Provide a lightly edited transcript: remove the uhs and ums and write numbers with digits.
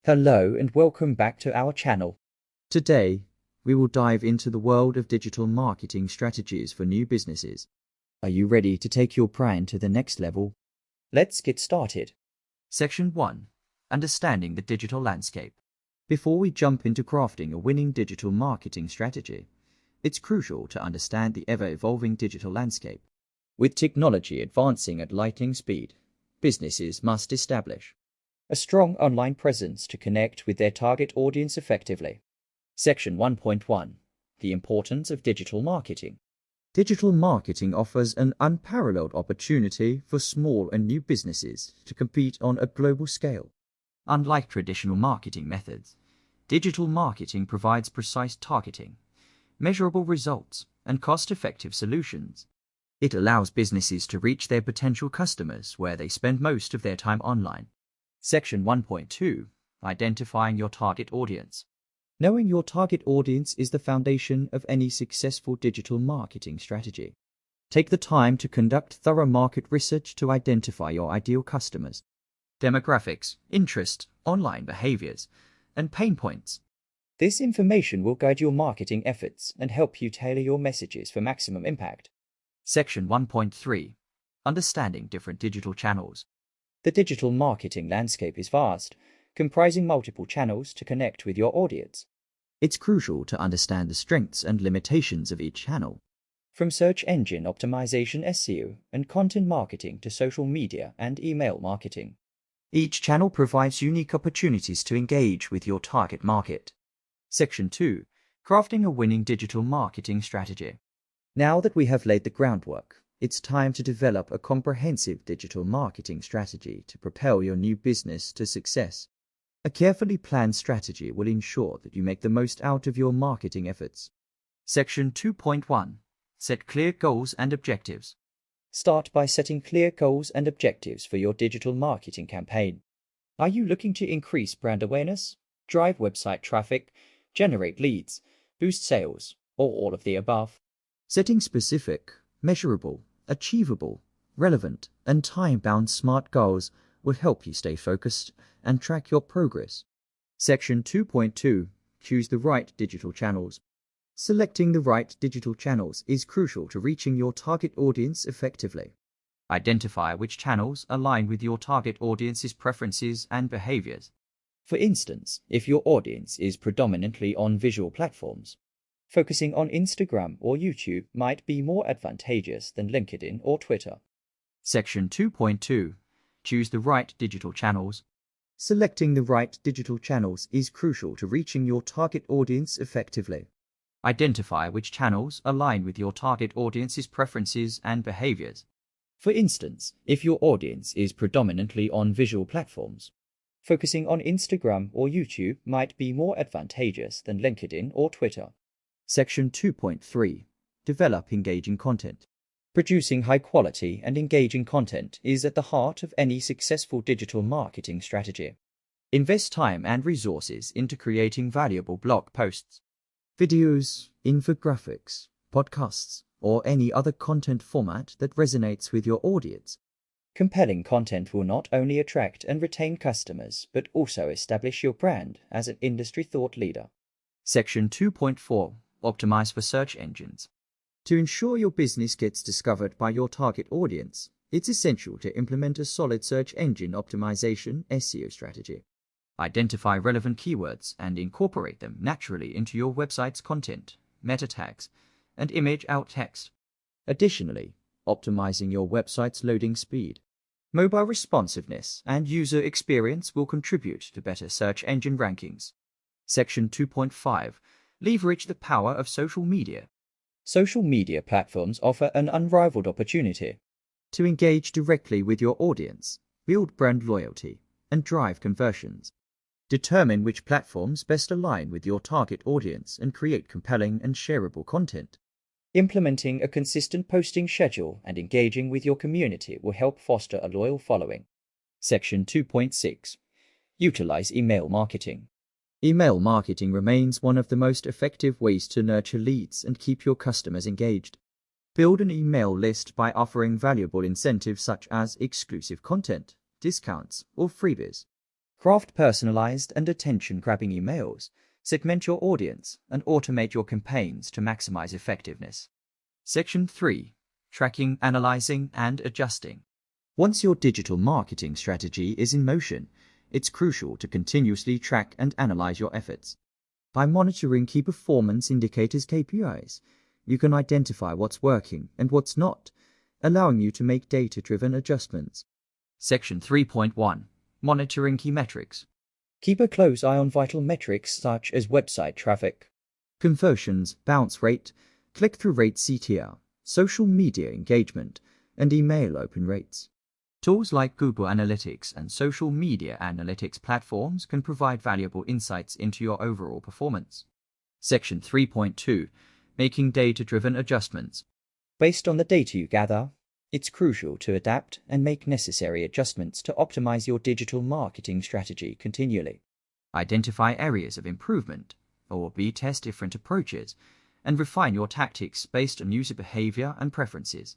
Hello and welcome back to our channel. Today, we will dive into the world of digital marketing strategies for new businesses. Are you ready to take your brand to the next level? Let's get started. Section 1. Understanding the digital landscape. Before we jump into crafting a winning digital marketing strategy, it's crucial to understand the ever-evolving digital landscape. With technology advancing at lightning speed, businesses must establish a strong online presence to connect with their target audience effectively. Section 1.1. The importance of digital marketing. Digital marketing offers an unparalleled opportunity for small and new businesses to compete on a global scale. Unlike traditional marketing methods, digital marketing provides precise targeting, measurable results, and cost-effective solutions. It allows businesses to reach their potential customers where they spend most of their time online. Section 1.2. Identifying your target audience. Knowing your target audience is the foundation of any successful digital marketing strategy. Take the time to conduct thorough market research to identify your ideal customers, demographics, interests, online behaviors, and pain points. This information will guide your marketing efforts and help you tailor your messages for maximum impact. Section 1.3. Understanding different digital channels. The digital marketing landscape is vast, comprising multiple channels to connect with your audience. It's crucial to understand the strengths and limitations of each channel. From search engine optimization (SEO) and content marketing to social media and email marketing, each channel provides unique opportunities to engage with your target market. Section 2. Crafting a winning digital marketing strategy. Now that we have laid the groundwork, it's time to develop a comprehensive digital marketing strategy to propel your new business to success. A carefully planned strategy will ensure that you make the most out of your marketing efforts. Section 2.1. Set clear goals and objectives. Start by setting clear goals and objectives for your digital marketing campaign. Are you looking to increase brand awareness, drive website traffic, generate leads, boost sales, or all of the above? Setting specific, measurable, achievable, relevant, and time-bound SMART goals will help you stay focused and track your progress. Section 2.2. Choose the right digital channels. Selecting the right digital channels is crucial to reaching your target audience effectively. Identify which channels align with your target audience's preferences and behaviors. For instance, if your audience is predominantly on visual platforms, focusing on Instagram or YouTube might be more advantageous than LinkedIn or Twitter. Section 2.2. Choose the right digital channels. Selecting the right digital channels is crucial to reaching your target audience effectively. Identify which channels align with your target audience's preferences and behaviors. For instance, if your audience is predominantly on visual platforms, focusing on Instagram or YouTube might be more advantageous than LinkedIn or Twitter. Section 2.3. Develop engaging content. Producing high-quality and engaging content is at the heart of any successful digital marketing strategy. Invest time and resources into creating valuable blog posts, videos, infographics, podcasts, or any other content format that resonates with your audience. Compelling content will not only attract and retain customers, but also establish your brand as an industry thought leader. Section 2.4. Optimize for search engines. To ensure your business gets discovered by your target audience, it's essential to implement a solid search engine optimization (SEO) strategy. Identify relevant keywords and incorporate them naturally into your website's content, meta tags, and image alt text. Additionally, optimizing your website's loading speed, mobile responsiveness, and user experience will contribute to better search engine rankings. Section 2.5. Leverage the power of social media. Social media platforms offer an unrivaled opportunity to engage directly with your audience, build brand loyalty, and drive conversions. Determine which platforms best align with your target audience and create compelling and shareable content. Implementing a consistent posting schedule and engaging with your community will help foster a loyal following. Section 2.6. Utilize email marketing. Email marketing remains one of the most effective ways to nurture leads and keep your customers engaged. Build an email list by offering valuable incentives such as exclusive content, discounts, or freebies. Craft personalized and attention-grabbing emails, segment your audience, and automate your campaigns to maximize effectiveness. Section 3. Tracking, analyzing, and adjusting. Once your digital marketing strategy is in motion, it's crucial to continuously track and analyze your efforts. By monitoring key performance indicators (KPIs), you can identify what's working and what's not, allowing you to make data-driven adjustments. Section 3.1. Monitoring key metrics. Keep a close eye on vital metrics such as website traffic, conversions, bounce rate, click-through rate (CTR), social media engagement, and email open rates. Tools like Google Analytics and social media analytics platforms can provide valuable insights into your overall performance. Section 3.2. Making data-driven adjustments. Based on the data you gather, it's crucial to adapt and make necessary adjustments to optimize your digital marketing strategy continually. Identify areas of improvement, or B-test different approaches, and refine your tactics based on user behavior and preferences.